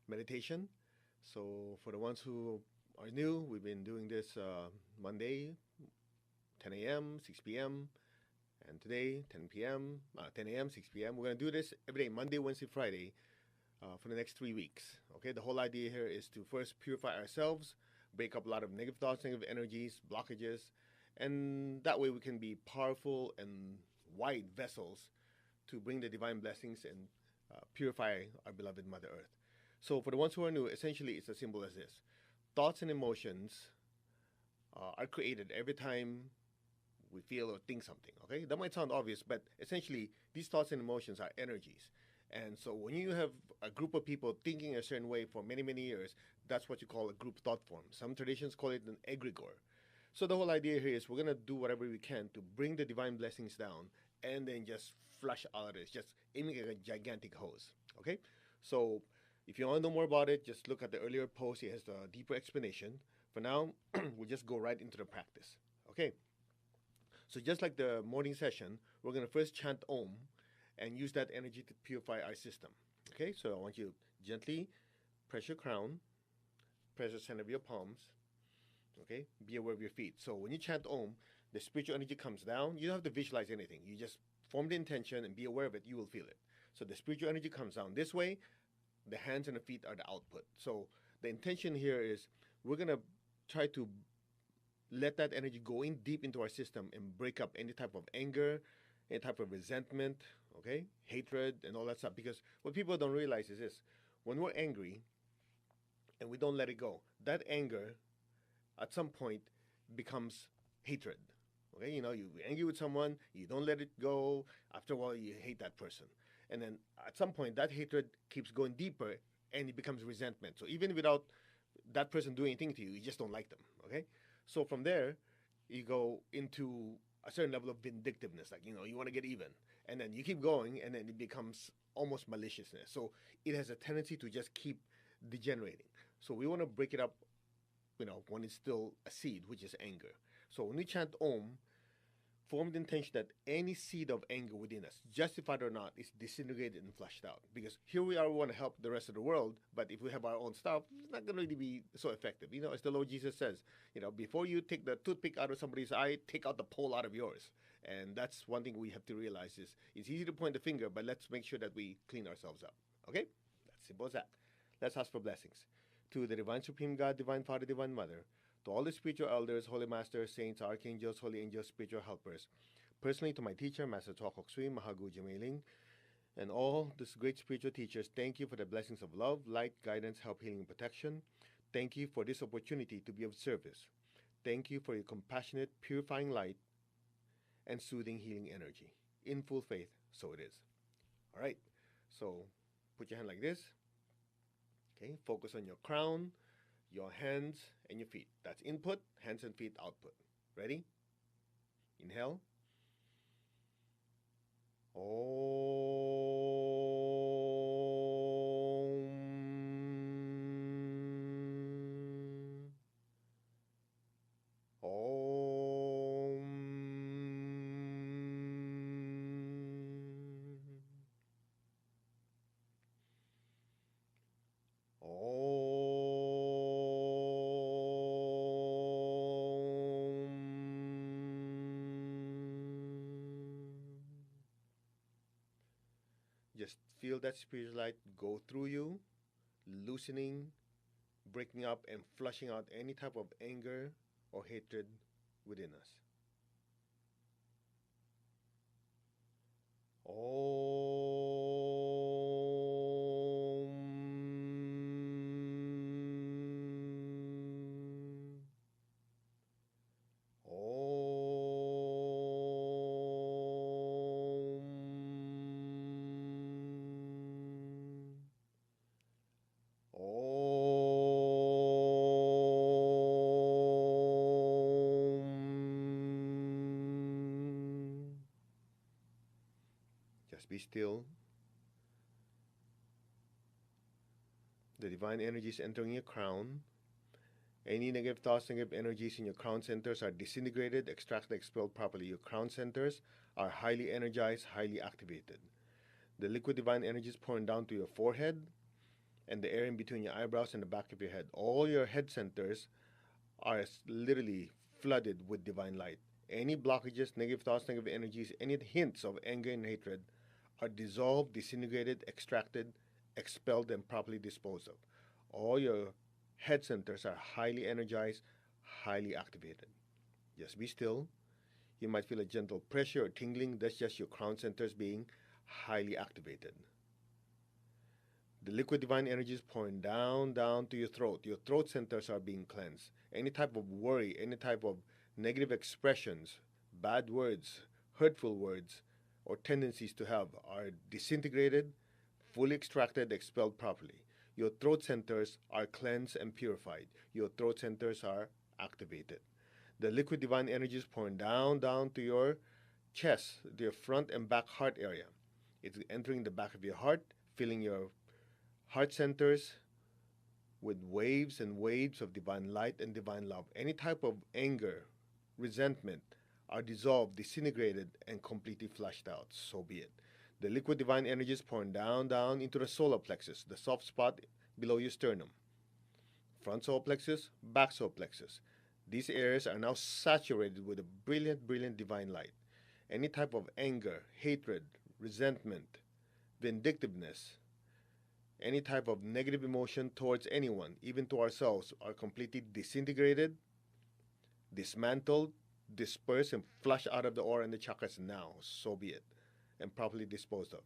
meditation. So for the ones who are new, we've been doing this Monday, 10 a.m., 6 p.m., and today, 10 p.m., 10 a.m., 6 p.m. We're going to do this every day, Monday, Wednesday, Friday, for the next 3 weeks. Okay, the whole idea here is to first purify ourselves, break up a lot of negative thoughts, negative energies, blockages, and that way we can be powerful and wide vessels to bring the divine blessings and purify our beloved Mother Earth. So, for the ones who are new, essentially it's as simple as this: thoughts and emotions are created every time we feel or think something. Okay, that might sound obvious, but essentially these thoughts and emotions are energies. And so when you have a group of people thinking a certain way for many, many years, that's what you call a group thought form. Some traditions call it an egregore. So the whole idea here is we're gonna do whatever we can to bring the divine blessings down and then just flush all of this, just aiming at a gigantic hose. Okay? So if you want to know more about it, just look at the earlier post. It has the deeper explanation. For now, we'll just go right into the practice. Okay? So just like the morning session, we're gonna first chant Om and use that energy to purify our system. Okay, so I want you to gently press your crown, press the center of your palms. Okay, be aware of your feet. So when you chant Om, the spiritual energy comes down. You don't have to visualize anything. You just form the intention and be aware of it. You will feel it. So the spiritual energy comes down this way. The hands and the feet are the output. So the intention here is we're gonna try to let that energy go in deep into our system and break up any type of anger, any type of resentment, okay, hatred, and all that stuff. Because what people don't realize is this: when we're angry and we don't let it go, that anger at some point becomes hatred. Okay, you know, you're angry with someone, you don't let it go. After a while, you hate that person, and then at some point, that hatred keeps going deeper, and it becomes resentment. So even without that person doing anything to you, you just don't like them. Okay, so from there, you go into a certain level of vindictiveness, like you want to get even, and then you keep going, and then it becomes almost maliciousness. So it has a tendency to just keep degenerating. So we want to break it up, when it's still a seed, which is anger. So when we chant Om, form the intention that any seed of anger within us, justified or not, is disintegrated and flushed out. Because here we are, we want to help the rest of the world, but if we have our own stuff, it's not going to really be so effective. As the Lord Jesus says, before you take the toothpick out of somebody's eye, take out the pole out of yours. And that's one thing we have to realize is it's easy to point the finger, but let's make sure that we clean ourselves up. Okay? That's simple as that. Let's ask for blessings. To the Divine Supreme God, Divine Father, Divine Mother, to all the spiritual elders, holy masters, saints, archangels, holy angels, spiritual helpers, personally to my teacher, Master Choa Kok Sui, Mahagu Jamailing, and all these great spiritual teachers, thank you for the blessings of love, light, guidance, help, healing, and protection. Thank you for this opportunity to be of service. Thank you for your compassionate, purifying light and soothing, healing energy. In full faith, so it is. All right, so put your hand like this. Okay, focus on your crown, your hands, and your feet. That's input, hands and feet, output. Ready? Inhale. Om. Om. Just feel that spiritual light go through you, loosening, breaking up, and flushing out any type of anger or hatred within us. Om. Om. Om. Just be still. The divine energy is entering your crown. Any negative thoughts, negative energies in your crown centers are disintegrated, extracted, expelled properly. Your crown centers are highly energized, highly activated. The liquid divine energy is pouring down to your forehead, and the area in between your eyebrows and the back of your head. All your head centers are literally flooded with divine light. Any blockages, negative thoughts, negative energies, any hints of anger and hatred are dissolved, disintegrated, extracted, expelled, and properly disposed of. All your head centers are highly energized, highly activated. Just be still. You might feel a gentle pressure or tingling. That's just your crown centers being highly activated. The liquid divine energy is pouring down to your throat. Your throat centers are being cleansed. Any type of worry, any type of negative expressions, bad words, hurtful words, or tendencies to have are disintegrated, fully extracted, expelled properly. Your throat centers are cleansed and purified. Your throat centers are activated. The liquid divine energy is pouring down to your chest, your front and back heart area. It's entering the back of your heart, filling your heart centers with waves and waves of divine light and divine love. Any type of anger, resentment are dissolved, disintegrated, and completely flushed out. So be it. The liquid divine energy is pouring down into the solar plexus, the soft spot below your sternum. Front solar plexus, back solar plexus. These areas are now saturated with a brilliant divine light. Any type of anger, hatred, resentment, vindictiveness, any type of negative emotion towards anyone, even to ourselves, are completely disintegrated, dismantled, dispersed, and flushed out of the aura and the chakras now. So be it. And properly disposed of.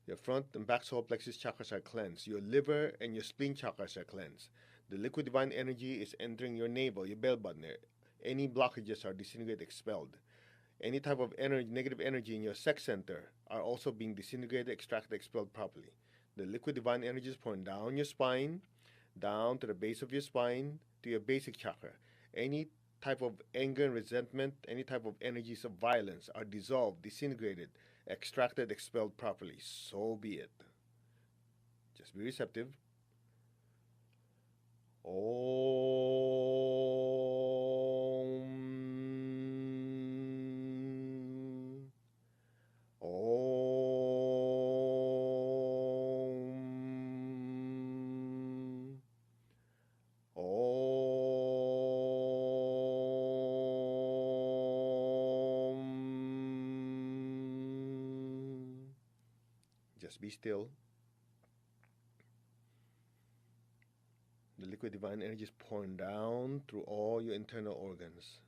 Your front and back solar plexus chakras are cleansed. Your liver and your spleen chakras are cleansed. The liquid divine energy is entering your navel, your bell button. Any blockages are disintegrated, expelled. Any type of energy, negative energy in your sex center are also being disintegrated, extracted, expelled properly. The liquid divine energy is pouring down your spine, down to the base of your spine, to your basic chakra. Any type of anger and resentment, any type of energies of violence are dissolved, disintegrated, extracted, expelled properly. So be it. Just be receptive. Om. Om. Om. Just be still. The liquid divine energy is pouring down through all your internal organs.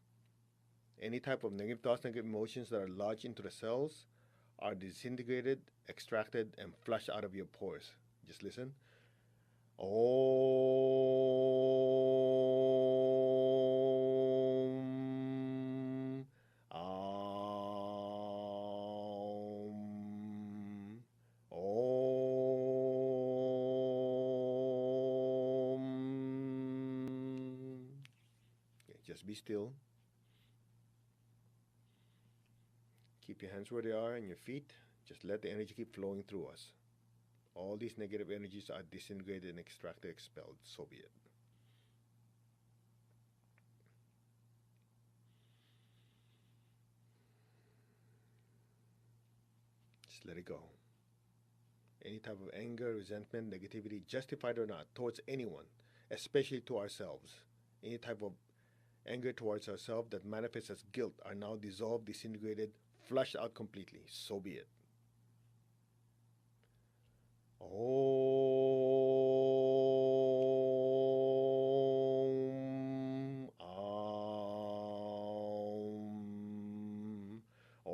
Any type of negative thoughts, negative emotions that are lodged into the cells are disintegrated, extracted, and flushed out of your pores. Just listen. Om. Om. Om. Okay, just be still. Keep your hands where they are and your feet. Just let the energy keep flowing through us. All these negative energies are disintegrated and extracted, expelled. So be it. Just let it go. Any type of anger, resentment, negativity, justified or not, towards anyone, especially to ourselves. Any type of anger towards ourselves that manifests as guilt are now dissolved, disintegrated, flushed out completely. So be it. Om. Om. Om.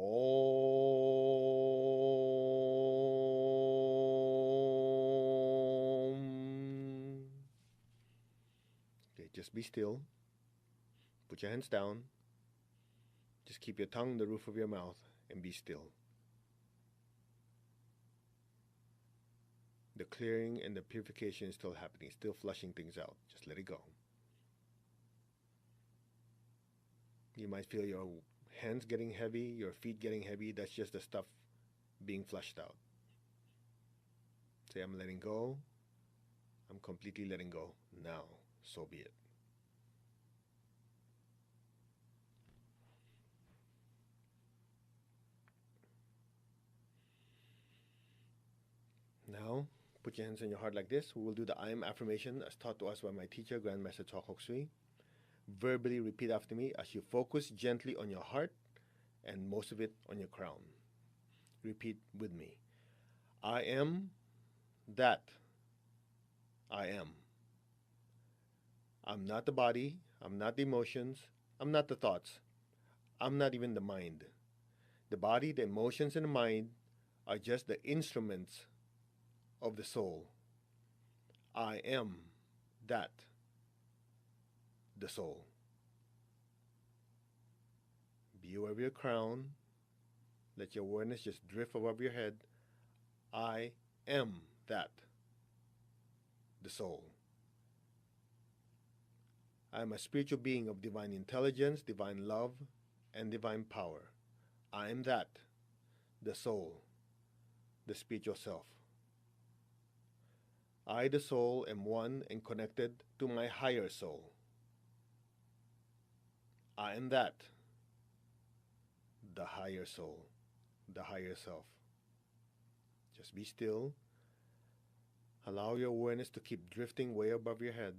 Okay, just be still. Put your hands down. Just keep your tongue in the roof of your mouth and be still. The clearing and the purification is still happening, still flushing things out. Just let it go. You might feel your hands getting heavy, your feet getting heavy. That's just the stuff being flushed out. Say, I'm letting go. I'm completely letting go now. So be it. Now, put put your hands on your heart like this. We will do the I am affirmation as taught to us by my teacher, Grandmaster Choa Kok Sui. Verbally repeat after me as you focus gently on your heart and most of it on your crown. Repeat with me. I am that I am. I'm not the body. I'm not the emotions. I'm not the thoughts. I'm not even the mind. The body, the emotions, and the mind are just the instruments of the soul. I am that, the soul. Be aware of your crown. Let your awareness just drift above your head. I am that, the soul. I am a spiritual being of divine intelligence, divine love, and divine power. I am that, the soul, the spiritual self. I, the soul, am one and connected to my higher soul. I am that, the higher soul, the higher self. Just be still. Allow your awareness to keep drifting way above your head.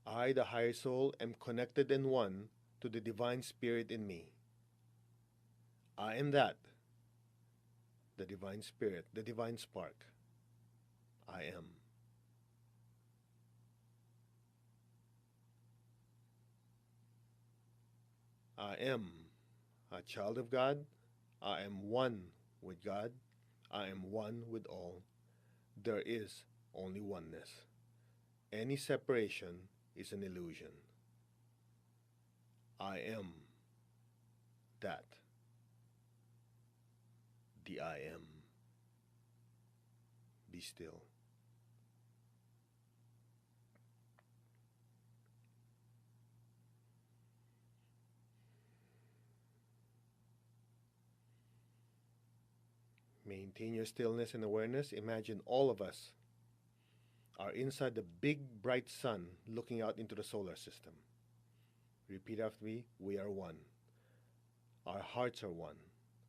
I, the higher soul, am connected and one to the divine spirit in me. I am that, the divine spirit, the divine spark. I am. I am a child of God. I am one with God. I am one with all. There is only oneness. Any separation is an illusion. I am that. The I am. Be still. Maintain your stillness and awareness. Imagine all of us are inside the big bright sun looking out into the solar system. Repeat after me. We are one. Our hearts are one.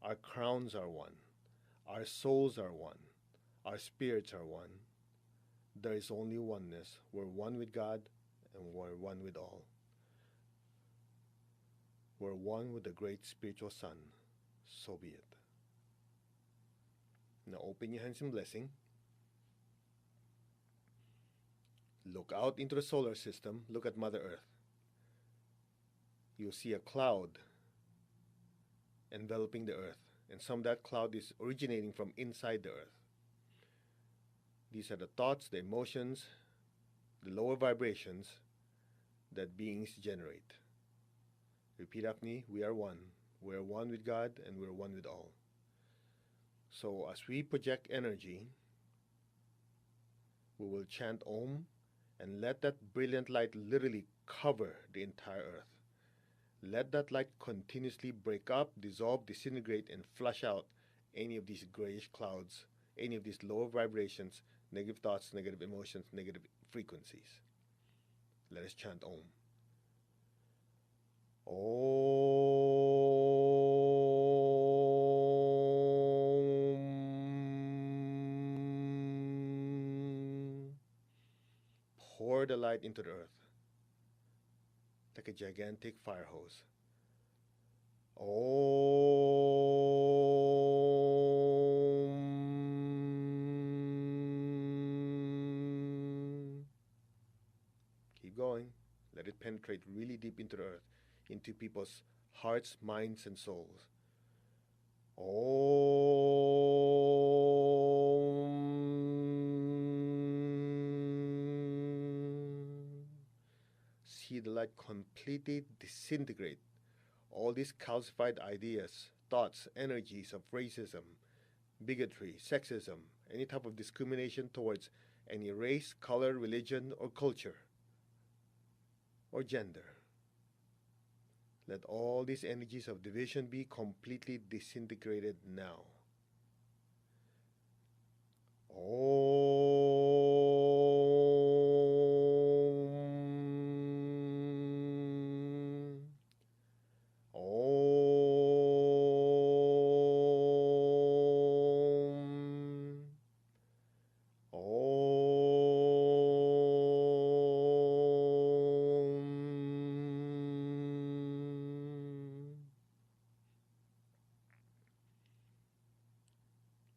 Our crowns are one. Our souls are one. Our spirits are one. There is only oneness. We're one with God and we're one with all. We're one with the great spiritual sun. So be it. Now open your hands in blessing. Look out into the solar system. Look at Mother Earth. You'll see a cloud enveloping the Earth, and some of that cloud is originating from inside the Earth. These are the thoughts, the emotions, the lower vibrations that beings generate. Repeat after me. We are one. We are one with God and we are one with all. So as we project energy, we will chant Om and let that brilliant light literally cover the entire Earth. Let that light continuously break up, dissolve, disintegrate, and flush out any of these grayish clouds, any of these lower vibrations, negative thoughts, negative emotions, negative frequencies. Let us chant Om. Om. Pour the light into the earth like a gigantic fire hose. Om. Keep going. Let it penetrate really deep into the earth, into people's hearts, minds, and souls. Om. See the light completely disintegrate all these calcified ideas, thoughts, energies of racism, bigotry, sexism, any type of discrimination towards any race, color, religion, or culture, or gender. Let all these energies of division be completely disintegrated now. Om. Om.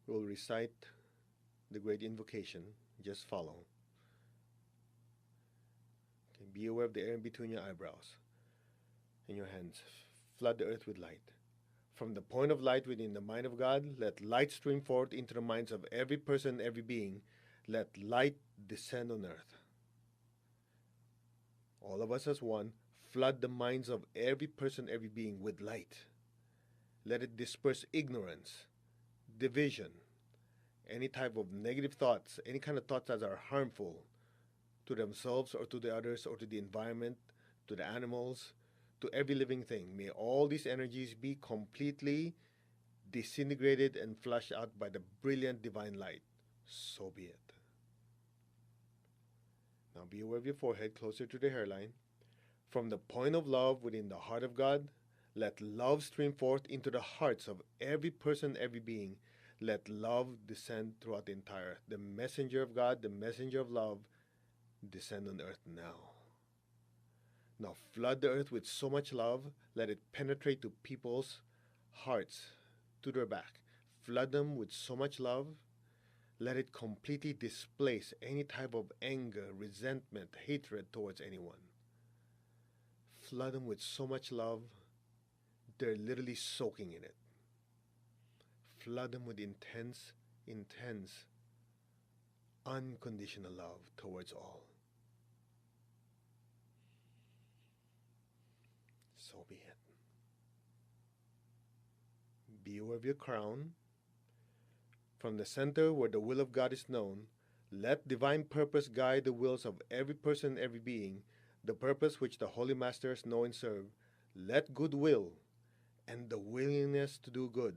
We'll recite the great invocation. Just follow. Okay, be aware of the air in between your eyebrows and your hands. Flood the earth with light. From the point of light within the mind of God, let light stream forth into the minds of every person, every being. Let light descend on earth. All of us as one, flood the minds of every person, every being with light. Let it disperse ignorance, division, any type of negative thoughts, any kind of thoughts that are harmful to themselves or to the others or to the environment, to the animals, to every living thing. May all these energies be completely disintegrated and flushed out by the brilliant divine light. So be it. Now be aware of your forehead closer to the hairline. From the point of love within the heart of God, let love stream forth into the hearts of every person, every being. Let love descend throughout the entire earth. The messenger of God, the messenger of love, descend on earth now. Now flood the earth with so much love, let it penetrate to people's hearts, to their back. Flood them with so much love, let it completely displace any type of anger, resentment, hatred towards anyone. Flood them with so much love, they're literally soaking in it. Flood them with intense, unconditional love towards all. So be it. Be aware of your crown. From the center where the will of God is known, let divine purpose guide the wills of every person, every being, the purpose which the Holy Masters know and serve. Let goodwill and the willingness to do good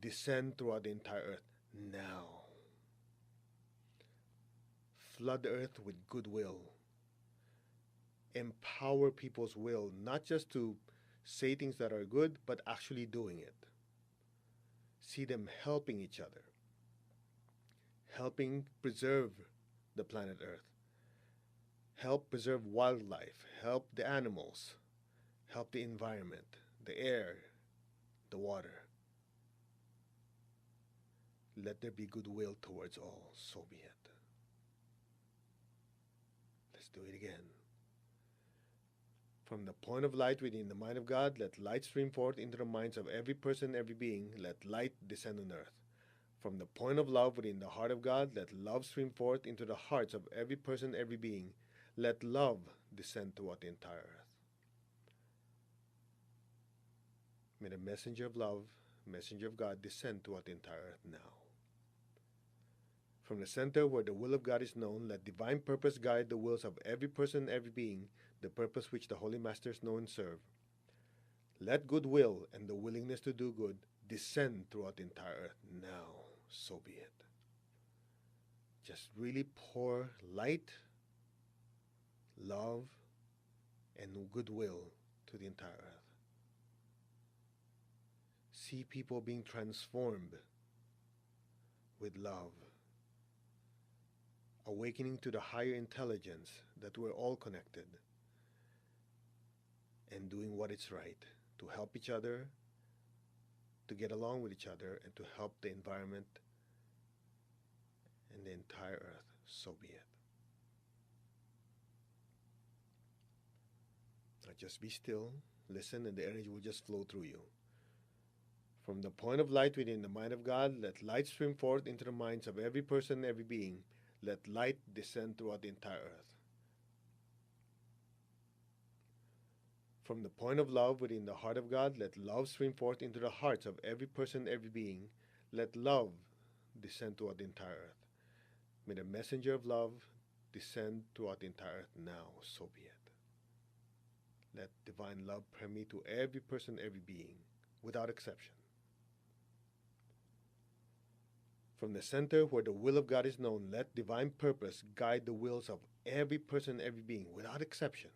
descend throughout the entire earth now. Flood the earth with goodwill. Empower people's will, not just to say things that are good, but actually doing it. See them helping each other, helping preserve the planet Earth, help preserve wildlife, help the animals, help the environment, the air, the water. Let there be goodwill towards all, so be it. Let's do it again. From the point of light within the mind of God, let light stream forth into the minds of every person, every being. Let light descend on earth. From the point of love within the heart of God, let love stream forth into the hearts of every person, every being. Let love descend throughout the entire earth. May the messenger of love, messenger of God, descend throughout the entire earth now. From the center where the will of God is known, let divine purpose guide the wills of every person, every being, the purpose which the Holy Masters know and serve. Let goodwill and the willingness to do good descend throughout the entire earth now. So be it. Just really pour light, love, and goodwill to the entire earth. See people being transformed with love, awakening to the higher intelligence that we're all connected, and doing what is right to help each other, to get along with each other, and to help the environment and the entire earth. So be it. Now just be still, listen, and the energy will just flow through you. From the point of light within the mind of God, let light stream forth into the minds of every person, every being. Let light descend throughout the entire earth. From the point of love within the heart of God, let love stream forth into the hearts of every person, every being. Let love descend throughout the entire earth. May the messenger of love descend throughout the entire earth now. So be it. Let divine love permeate to every person, every being, without exception. From the center where the will of God is known, let divine purpose guide the wills of every person, every being, without exception.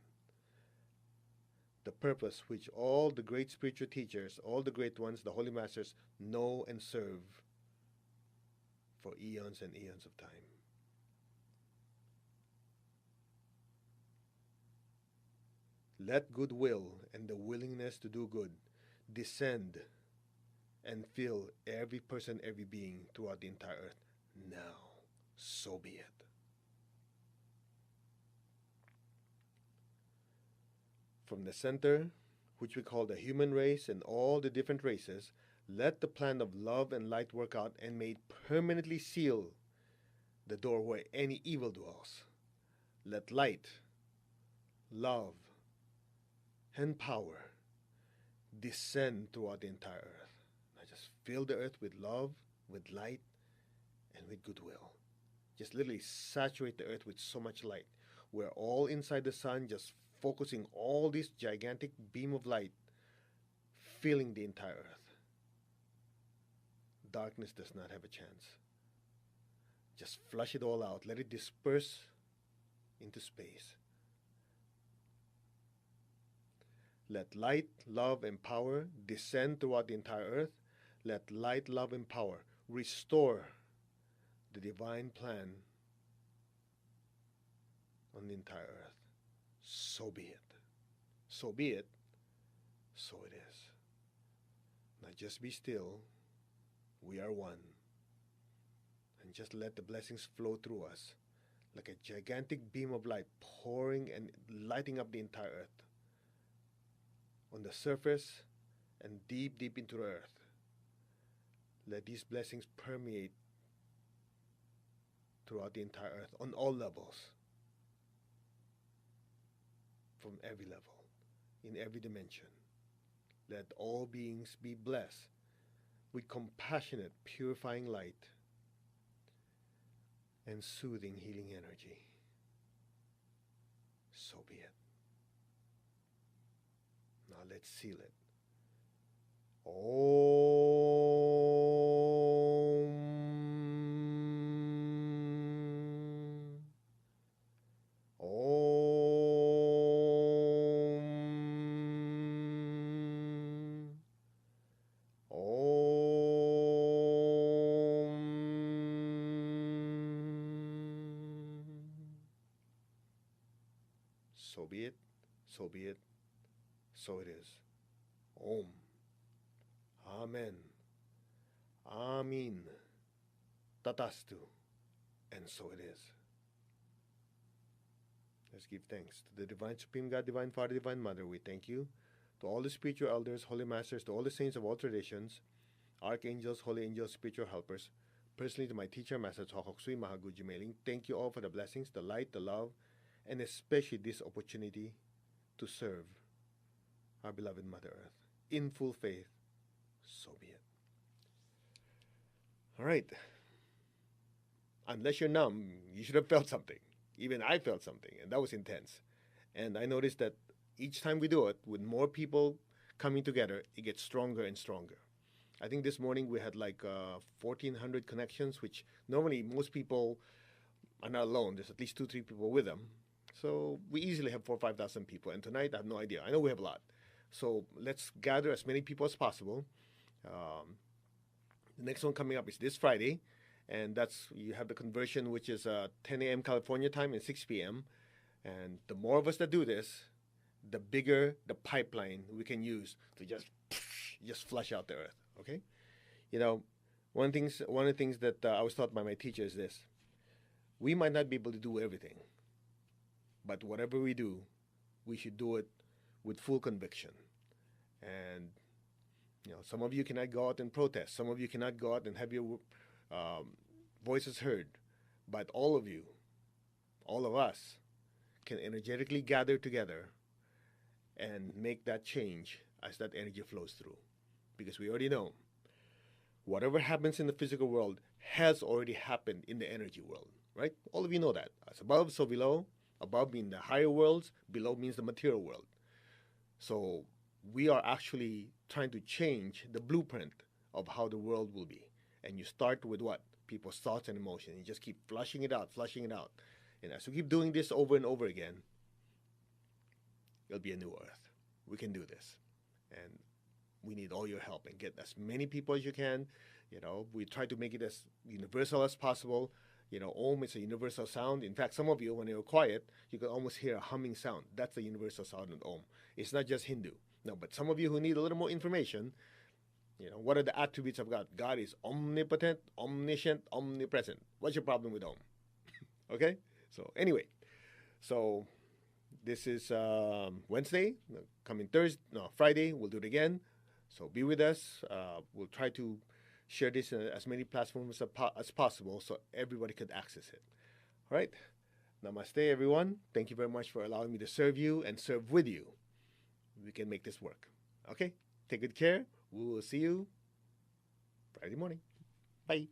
The purpose which all the great spiritual teachers, all the great ones, the Holy Masters, know and serve for eons and eons of time. Let goodwill and the willingness to do good descend and fill every person, every being throughout the entire earth. Now, so be it. From the center, which we call the human race and all the different races, let the plan of love and light work out and may it permanently seal the door where any evil dwells. Let light, love, and power descend throughout the entire earth. Now just fill the earth with love, with light, and with goodwill. Just literally saturate the earth with so much light. We're all inside the sun, just focusing all this gigantic beam of light, filling the entire earth. Darkness does not have a chance. Just flush it all out. Let it disperse into space. Let light, love, and power descend throughout the entire earth. Let light, love, and power restore the divine plan on the entire earth. So be it. So be it. So it is. Now just be still. We are one. And just let the blessings flow through us like a gigantic beam of light pouring and lighting up the entire earth. On the surface and deep, deep into the earth. Let these blessings permeate throughout the entire earth on all levels. From every level, in every dimension. Let all beings be blessed with compassionate, purifying light and soothing, healing energy. So be it. Now let's seal it. So be it, so be it, so it is. Om. Amen. Amin. Tatastu. And so it is. Let's give thanks to the Divine Supreme God, Divine Father, Divine Mother. We thank you. To all the spiritual elders, holy masters, to all the saints of all traditions, archangels, holy angels, spiritual helpers, personally to my teacher, Master Chokhok Sui Mahaguji Mailing, thank you all for the blessings, the light, the love, and especially this opportunity to serve our beloved Mother Earth in full faith. So be it. All right. Unless you're numb, you should have felt something. Even I felt something, and that was intense. And I noticed that each time we do it, with more people coming together, it gets stronger and stronger. I think this morning we had like 1,400 connections, which normally most people are not alone. There's at least 2-3 people with them. So we easily have 4,000 or 5,000 people. And tonight, I have no idea. I know we have a lot. So let's gather as many people as possible. The next one coming up is this Friday. And that's, you have the conversion, which is 10 a.m. California time and 6 p.m. And the more of us that do this, the bigger the pipeline we can use to just flush out the earth. Okay? You know, one of the things that I was taught by my teacher is this. We might not be able to do everything. But whatever we do, we should do it with full conviction. And, you know, some of you cannot go out and protest. Some of you cannot go out and have your voices heard. But all of you, all of us, can energetically gather together and make that change as that energy flows through. Because we already know, whatever happens in the physical world has already happened in the energy world, right? All of you know that. As above, so below. Above means the higher worlds, below means the material world. So we are actually trying to change the blueprint of how the world will be. And you start with what? People's thoughts and emotions. You just keep flushing it out, flushing it out. And as we keep doing this over and over again, it'll be a new earth. We can do this. And we need all your help and get as many people as you can. You know, we try to make it as universal as possible. You know, Om is a universal sound. In fact, some of you, when you're quiet, you can almost hear a humming sound. That's the universal sound of Om. It's not just Hindu. No, but some of you who need a little more information, What are the attributes of God? God is omnipotent, omniscient, omnipresent. What's your problem with om? Okay? So, anyway, so this is Wednesday. Coming Thursday, no, Friday, we'll do it again. So, be with us. We'll try to share this in as many platforms as possible so everybody could access it. All right? Namaste, everyone. Thank you very much for allowing me to serve you and serve with you. We can make this work. Okay? Take good care. We will see you Friday morning. Bye.